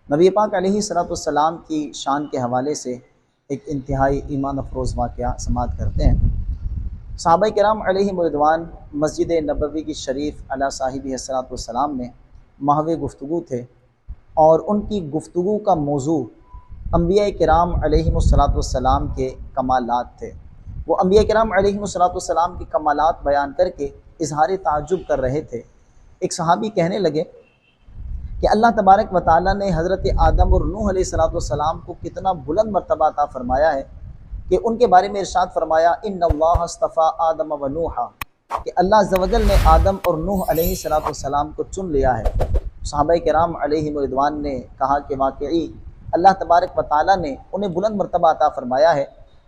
نبی پاک علیہ الصلوۃ والسلام کی شان کے حوالے سے ایک انتہائی ایمان افروز واقعہ سماعت کرتے ہیں۔ صحابہ کرام علیہم رضوان مسجد نبوی کی شریف علی صاحب الصلوۃ والسلام میں محو گفتگو تھے، اور ان کی گفتگو کا موضوع انبیاء کرام علیہم الصلوۃ والسلام کے کمالات تھے۔ وہ انبیاء کرام علیہم الصلوۃ والسلام کے کمالات بیان کر کے اظہار تعجب کر رہے تھے۔ ایک صحابی کہنے لگے کہ اللہ تبارک و تعالیٰ نے حضرت آدم اور نوح علیہ الصلوۃ والسلام کو کتنا بلند مرتبہ عطا فرمایا ہے کہ ان کے بارے میں ارشاد فرمایا ان اللہ اصطفیٰ آدم و نوحا، کہ اللہ عز و جل نے آدم اور نوح علیہ الصلوۃ والسلام کو چن لیا ہے۔ صحابہ کرام علیہم رضوان نے کہا کہ واقعی اللہ تبارک و تعالیٰ نے انہیں بلند مرتبہ عطا فرمایا ہے،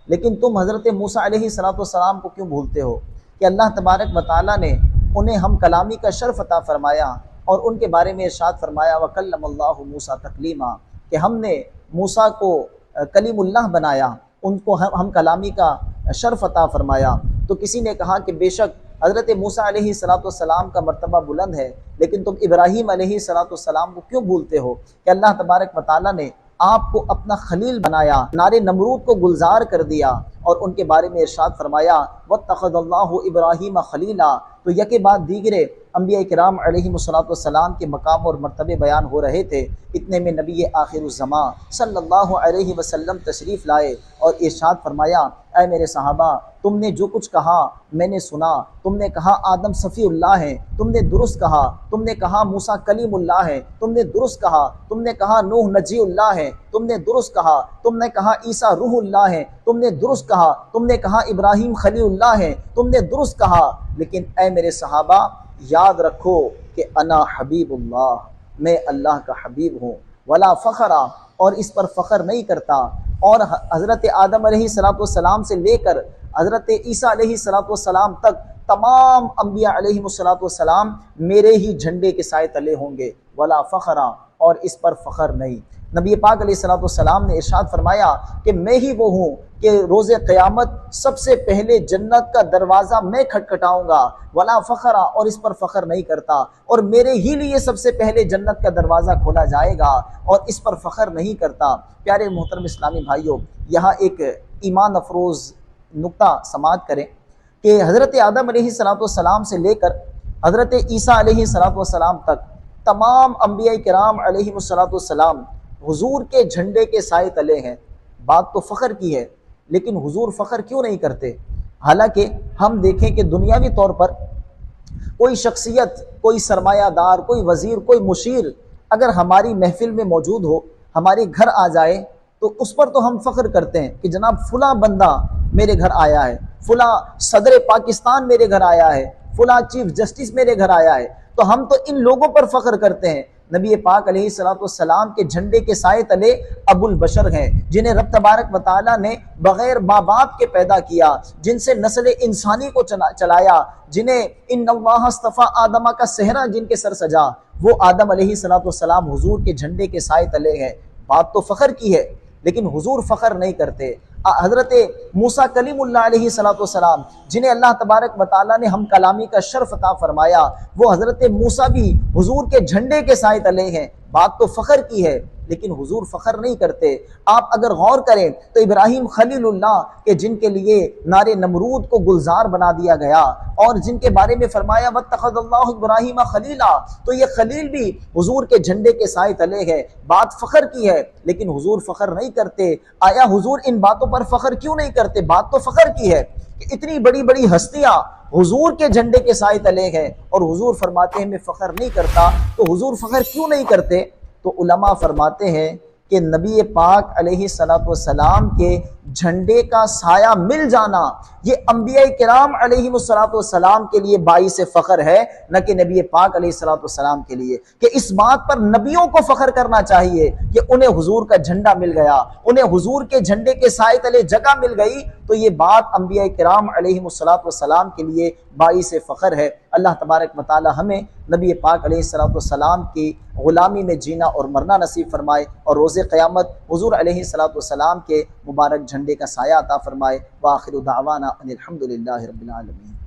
لیکن تم حضرت موسیٰ علیہ الصلوۃ والسلام کو کیوں بھولتے ہو کہ اللہ تبارک و تعالیٰ نے انہیں ہم کلامی کا شرف عطا فرمایا، اور ان کے بارے میں ارشاد فرمایا وَكَلَّمَ اللَّهُ مُوسَىٰ تَكْلِيمًا، کہ ہم نے موسیٰ کو کلیم اللہ بنایا، ان کو ہم کلامی کا شرف عطا فرمایا۔ تو کسی نے کہا کہ بے شک حضرت موسیٰ علیہ الصلوۃ والسلام کا مرتبہ بلند ہے، لیکن تم ابراہیم علیہ الصلوۃ والسلام کو کیوں بھولتے ہو کہ اللہ تبارک و تعالیٰ نے آپ کو اپنا خلیل بنایا، نار نمرود کو گلزار کر دیا، اور ان کے بارے میں ارشاد فرمایا وَاتَّخَذَ اللَّهُ إِبْرَاهِيمَ خَلِيلًا۔ تو یکے بعد دیگرے انبیاء کرام علیہ الصلوۃ والسلام کے مقام اور مرتبے بیان ہو رہے تھے۔ اتنے میں نبی آخر الزماں صلی اللہ علیہ وسلم تشریف لائے اور ارشاد فرمایا اے میرے صحابہ، تم نے جو کچھ کہا میں نے سنا۔ تم نے کہا آدم صفی اللہ ہے، تم نے درست کہا۔ تم نے کہا موسیٰ کلیم اللہ ہے، تم نے درست کہا۔ تم نے کہا نوح نجی اللہ ہے، تم نے درست کہا۔ تم نے کہا عیسیٰ روح اللہ ہے، تم نے درست کہا۔ تم نے کہا ابراہیم خلیل اللہ ہے، تم نے درست کہا۔ لیکن اے میرے صحابہ، یاد رکھو کہ انا حبیب اللہ، میں اللہ کا حبیب ہوں، ولا فخرا، اور اس پر فخر نہیں کرتا۔ اور حضرت آدم علیہ الصلوۃ والسلام سے لے کر حضرت عیسیٰ علیہ الصلوۃ والسلام تک تمام انبیاء علیہ الصلوۃ والسلام میرے ہی جھنڈے کے سائے تلے ہوں گے، ولا فخرا، اور اس پر فخر نہیں۔ نبی پاک علیہ الصلوۃ والسلام نے ارشاد فرمایا کہ میں ہی وہ ہوں کہ روز قیامت سب سے پہلے جنت کا دروازہ میں کھٹکھٹاؤں گا، ولا فخرا، اور اس پر فخر نہیں کرتا، اور میرے ہی لیے سب سے پہلے جنت کا دروازہ کھولا جائے گا، اور اس پر فخر نہیں کرتا۔ پیارے محترم اسلامی بھائیوں، یہاں ایک ایمان افروز نقطہ سماعت کریں کہ حضرت آدم علیہ الصلوۃ والسلام سے لے کر حضرت عیسیٰ علیہ الصلوۃ والسلام تک تمام انبیاء کرام علیہ الصلوۃ والسلام حضور کے جھنڈے کے سائے تلے ہیں۔ بات تو فخر کی ہے، لیکن حضور فخر کیوں نہیں کرتے؟ حالانکہ ہم دیکھیں کہ دنیاوی طور پر کوئی شخصیت، کوئی سرمایہ دار، کوئی وزیر، کوئی مشیر اگر ہماری محفل میں موجود ہو، ہمارے گھر آ جائے، تو اس پر تو ہم فخر کرتے ہیں کہ جناب فلاں بندہ میرے گھر آیا ہے، فلاں صدر پاکستان میرے گھر آیا ہے، فلاں چیف جسٹس میرے گھر آیا ہے، تو ہم تو ان لوگوں پر فخر کرتے ہیں۔ نبی پاک علیہ الصلوۃ والسلام کے جھنڈے کے سائے تلے ابو البشر ہیں، جنہیں رب تبارک و تعالیٰ نے بغیر ماں باپ کے پیدا کیا، جن سے نسل انسانی کو چلایا، جنہیں ان اللہ اصطفیٰ آدمہ کا صحرا جن کے سر سجا، وہ آدم علیہ الصلوۃ والسلام حضور کے جھنڈے کے سائے تلے ہیں۔ بات تو فخر کی ہے، لیکن حضور فخر نہیں کرتے۔ حضرت موسیٰ کلیم اللہ علیہ الصلوۃ والسلام، جنہیں اللہ تبارک و تعالیٰ نے ہم کلامی کا شرف عطا فرمایا، وہ حضرت موسیٰ بھی حضور کے جھنڈے کے سائے تلے ہیں۔ بات تو فخر کی ہے، لیکن حضور فخر نہیں کرتے۔ آپ اگر غور کریں تو ابراہیم خلیل اللہ کہ جن کے لیے نار نمرود کو گلزار بنا دیا گیا، اور جن کے بارے میں فرمایا وَاتَّخَذَ اللَّهُ إِبْرَاهِيمَ خَلِيلًا، تو یہ خلیل بھی حضور کے جھنڈے کے سائے تلے ہے۔ بات فخر کی ہے، لیکن حضور فخر نہیں کرتے۔ آیا حضور ان باتوں پر فخر کیوں نہیں کرتے؟ بات تو فخر کی ہے کہ اتنی بڑی بڑی ہستیاں حضور کے جھنڈے کے سائے تلے ہیں، اور حضور فرماتے ہیں میں فخر نہیں کرتا۔ تو حضور فخر کیوں نہیں کرتے؟ تو علماء فرماتے ہیں کہ نبی پاک علیہ الصلوۃ والسلام کے جھنڈے کا سایہ مل جانا یہ انبیاء کرام علیہ الصلوۃ والسلام کے لیے باعث فخر ہے، نہ کہ نبی پاک علیہ الصلوۃ والسلام کے لیے۔ کہ اس بات پر نبیوں کو فخر کرنا چاہیے کہ انہیں حضور کا جھنڈا مل گیا، انہیں حضور کے جھنڈے کے سائے تلے جگہ مل گئی، تو یہ بات انبیاء کرام علیہ الصلوۃ والسلام کے لیے باعث فخر ہے۔ اللہ تبارک و تعالی ہمیں نبی پاک علیہ الصلوۃ والسلام کی غلامی میں جینا اور مرنا نصیب فرمائے، اور روز قیامت حضور علیہ الصلوۃ والسلام کے مبارک جھنڈے کا سایہ عطا فرمائے۔ وآخر دعوانا ان الحمد للہ رب العالمین۔